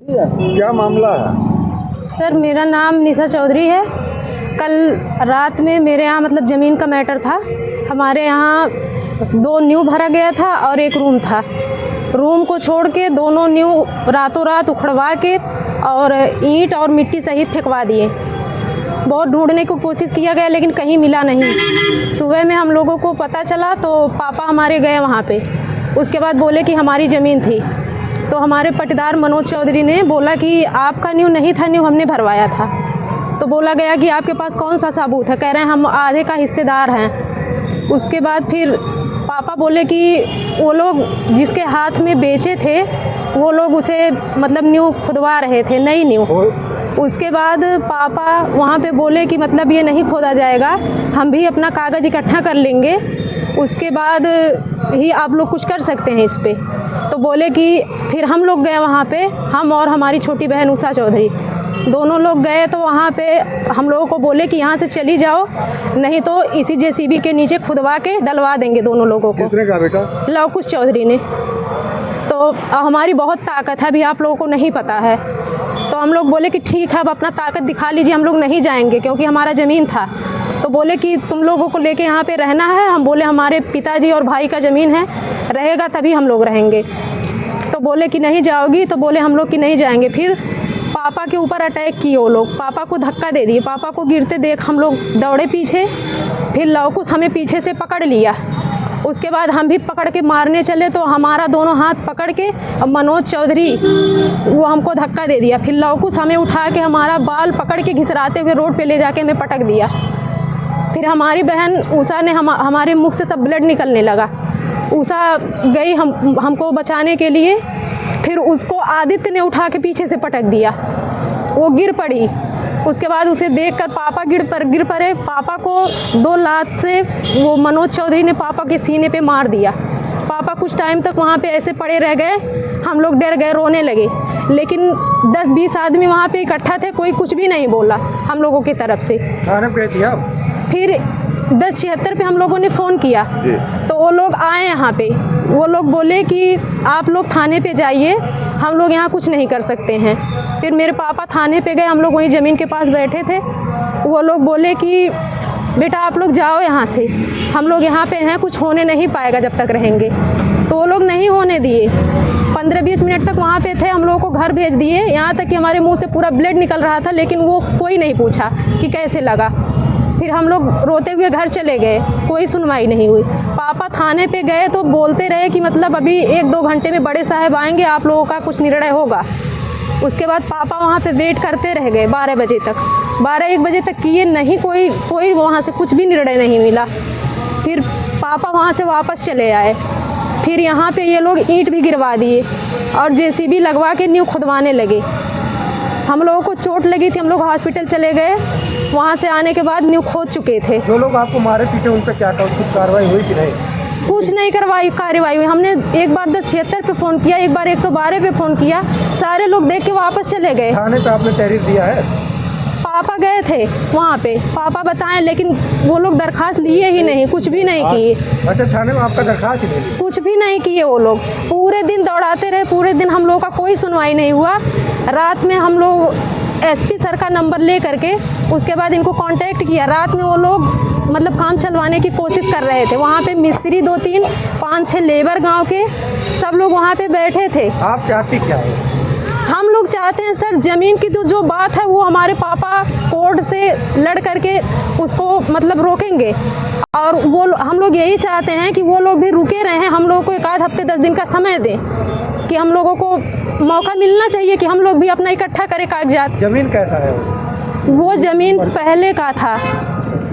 क्या मामला है? सर मेरा नाम निशा चौधरी है। कल रात में मेरे यहाँ मतलब ज़मीन का मैटर था। हमारे यहाँ 2 न्यू भरा गया था और 1 रूम था। रूम को छोड़ के दोनों न्यू रातों रात उखड़वा के और ईंट और मिट्टी सहित फेंकवा दिए। बहुत ढूंढने की कोशिश किया गया लेकिन कहीं मिला नहीं। सुबह में हम लोगों को पता चला तो पापा हमारे गए वहाँ पे। उसके बाद बोले कि हमारी ज़मीन थी, तो हमारे पट्टेदार मनोज चौधरी ने बोला कि आपका न्यू नहीं था, न्यू हमने भरवाया था। तो बोला गया कि आपके पास कौन सा सबूत है? कह रहे हैं हम आधे का हिस्सेदार हैं। उसके बाद फिर पापा बोले कि वो लोग जिसके हाथ में बेचे थे वो लोग उसे मतलब न्यू खुदवा रहे थे, नई न्यू। उसके बाद पापा वहाँ पे बोले कि मतलब ये नहीं खोदा जाएगा, हम भी अपना कागज़ इकट्ठा कर लेंगे, उसके बाद ही आप लोग कुछ कर सकते हैं इस पे। तो बोले कि फिर हम लोग गए वहाँ पे, हम और हमारी छोटी बहन उषा चौधरी दोनों लोग गए। तो वहाँ पे हम लोगों को बोले कि यहाँ से चली जाओ, नहीं तो इसी जेसीबी के नीचे खुदवा के डलवा देंगे दोनों लोगों को। किसने कहा बेटा? लवकुश चौधरी ने। तो हमारी बहुत ताकत है, अभी आप लोगों को नहीं पता है। तो हम लोग बोले कि ठीक है, अब अपना ताकत दिखा लीजिए, हम लोग नहीं जाएंगे क्योंकि हमारा ज़मीन था। तो बोले कि तुम लोगों को लेके यहाँ पे रहना है? हम बोले हमारे पिताजी और भाई का ज़मीन है, रहेगा तभी हम लोग रहेंगे। तो बोले कि नहीं जाओगी? तो बोले हम लोग कि नहीं जाएंगे। फिर पापा के ऊपर अटैक किए वो लोग, पापा को धक्का दे दिए। पापा को गिरते देख हम लोग दौड़े पीछे, फिर लवकुश हमें पीछे से पकड़ लिया। उसके बाद हम भी पकड़ के मारने चले तो हमारा दोनों हाथ पकड़ के मनोज चौधरी वो हमको धक्का दे दिया। फिर लवकुश हमें उठा के हमारा बाल पकड़ के घिसराते हुए रोड पे ले जाके हमें पटक दिया। फिर हमारी बहन उषा ने हमारे मुख से सब ब्लड निकलने लगा। उषा गई हमको बचाने के लिए, फिर उसको आदित्य ने उठा के पीछे से पटक दिया, वो गिर पड़ी। उसके बाद उसे देखकर पापा गिर पड़े। पापा को 2 लात से वो मनोज चौधरी ने पापा के सीने पे मार दिया। पापा कुछ टाइम तक वहाँ पे ऐसे पड़े रह गए, हम लोग डर गए, रोने लगे। लेकिन 10-20 आदमी वहाँ पे इकट्ठा थे, कोई कुछ भी नहीं बोला हम लोगों की तरफ से। थाने पे गए थे आप? फिर 1076 पे हम लोगों ने फ़ोन किया तो वो लोग आए यहाँ पे। वो लोग बोले कि आप लोग थाने पे जाइए, हम लोग यहाँ कुछ नहीं कर सकते हैं। फिर मेरे पापा थाने पे गए, हम लोग वहीं ज़मीन के पास बैठे थे। वो लोग बोले कि बेटा आप लोग जाओ यहाँ से, हम लोग यहाँ पे हैं, कुछ होने नहीं पाएगा जब तक रहेंगे। तो वो लोग नहीं होने दिए। 15-20 मिनट तक वहाँ पे थे, हम लोगों को घर भेज दिए। यहाँ तक कि हमारे मुँह से पूरा ब्लड निकल रहा था, लेकिन वो कोई नहीं पूछा कि कैसे लगा। फिर हम लोग रोते हुए घर चले गए, कोई सुनवाई नहीं हुई। पापा थाने पे गए तो बोलते रहे कि मतलब अभी 1-2 घंटे में बड़े साहब आएंगे, आप लोगों का कुछ निर्णय होगा। उसके बाद पापा वहाँ पे वेट करते रह गए 12 बजे तक, 12-1 बजे तक किए, नहीं कोई वहाँ से कुछ भी निर्णय नहीं मिला। फिर पापा वहाँ से वापस चले आए। फिर यहाँ पे ये लोग ईंट भी गिरवा दिए और जेसीबी लगवा के न्यू खुदवाने लगे। हम लोगों को चोट लगी थी, हम लोग हॉस्पिटल चले गए। वहाँ से आने के बाद न्यू खोद चुके थे। जो लोग आपको मारे पीटे उन पर क्या कुछ कार्रवाई हुई कि नहीं? कुछ नहीं कार्रवाई हुई। हमने एक बार 1076 पे फ़ोन किया, एक बार 112 पे फ़ोन किया, सारे लोग देख के वापस चले गए। थाने पे आपने तहरीर दिया है? पापा गए थे वहाँ पे, पापा बताएं, लेकिन वो लोग दरखास्त लिए ही नहीं, कुछ भी नहीं किए। अच्छा, थाने में आपका दरखास्त ही नहीं? कुछ भी नहीं किए वो लोग, पूरे दिन दौड़ाते रहे, पूरे दिन हम लोगों का कोई सुनवाई नहीं हुआ। रात में हम लोग एसपी सर का नंबर ले करके उसके बाद इनको कांटेक्ट किया। रात में वो लोग मतलब काम चलवाने की कोशिश कर रहे थे। वहाँ पे मिस्त्री 2-3, 5-6 लेबर गांव के सब लोग वहाँ पे बैठे थे। आप चाहती क्या है? हम लोग चाहते हैं सर, ज़मीन की जो बात है वो हमारे पापा कोर्ट से लड़ करके उसको मतलब रोकेंगे। और वो हम लोग यही चाहते हैं कि वो लोग भी रुके रहें, हम लोगों को 1 हफ्ते 10 दिन का समय दें कि हम लोगों को मौका मिलना चाहिए कि हम लोग भी अपना इकट्ठा करें कागजात। ज़मीन कैसा है? वो ज़मीन पहले का था।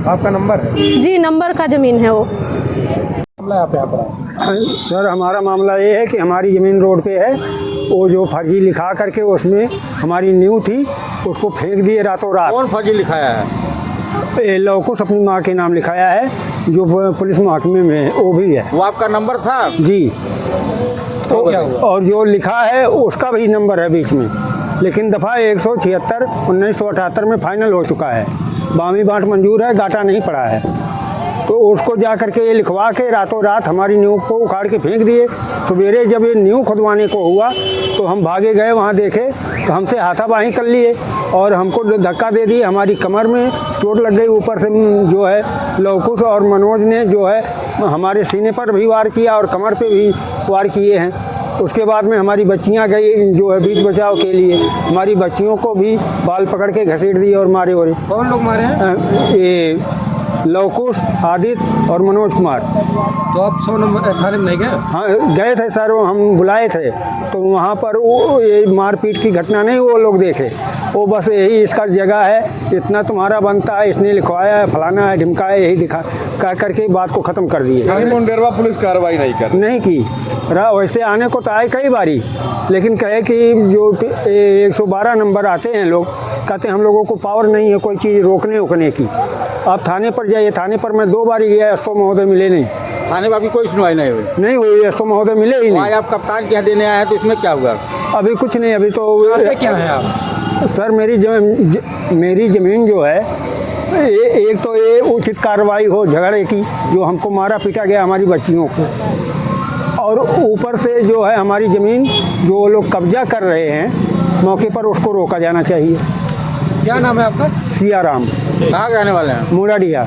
आपका नंबर है? जी, नंबर का ज़मीन है वो। मामला आप यहाँ पर? सर हमारा मामला ये है कि हमारी ज़मीन रोड पे है, वो जो फर्जी लिखा करके उसमें हमारी नींव थी उसको फेंक दिए रातों रात। कौन फर्जी लिखाया है? लवकुश अपनी माँ के नाम लिखाया है, जो पुलिस महकमे में है वो भी है। वो आपका नंबर था? जी। तो क्या हुआ? और जो लिखा है उसका भी नंबर है बीच में, लेकिन दफ़ा 176 1978 में फाइनल हो चुका है। बामी बांट मंजूर है, गाटा नहीं पड़ा है। तो उसको जा करके ये लिखवा के रातों रात हमारी नींव को उखाड़ के फेंक दिए। सवेरे जब ये नींव खुदवाने को हुआ तो हम भागे गए, वहाँ देखे तो हमसे हाथापाई कर लिए और हमको धक्का दे दी। हमारी कमर में चोट लग गई। ऊपर से जो है लवकुश और मनोज ने जो है हमारे सीने पर भी वार किया और कमर पे भी वार किए हैं। उसके बाद में हमारी बच्चियां गई जो है बीच बचाव के लिए, हमारी बच्चियों को भी बाल पकड़ के घसीट दिए और मारे। और कौन लोग मारे हैं? ये लवकुश, आदित्य और मनोज कुमार। तो आप 100 नंबर थाने में नहीं गए? हाँ गए थे सर, वो हम बुलाए थे तो वहाँ पर वो ये मारपीट की घटना नहीं वो लोग देखे। वो बस यही इसका जगह है, इतना तुम्हारा बनता है, इसने लिखवाया है, फलाना है, ढिमका है, यही दिखा कह करके बात को ख़त्म कर दिए। मुंडेरवा पुलिस कार्रवाई नहीं की वैसे आने को तो आए कई बारी, लेकिन कहे कि जो 112 नंबर आते हैं लोग कहते हैं हम लोगों को पावर नहीं है कोई चीज़ रोकने उकने की। आप थाने पर जाइए। थाने पर मैं 2 बार गया, एसओ महोदय मिले नहीं। थाने में अभी कोई सुनवाई नहीं हुई? नहीं हुई, एसओ महोदय मिले ही नहीं। आप कप्तान क्या देने आए हैं तो इसमें क्या हुआ? अभी कुछ नहीं। अभी तो क्या है आप? सर मेरी ज़मीन जो है एक तो ये उचित कार्रवाई हो झगड़े की, जो हमको मारा पीटा गया हमारी बच्चियों को, और ऊपर से जो है हमारी ज़मीन जो वो लोग कब्जा कर रहे हैं मौके पर उसको रोका जाना चाहिए। क्या नाम है आपका? सियाराम, कहाँ के रहने वाले हैं? मुराडिया।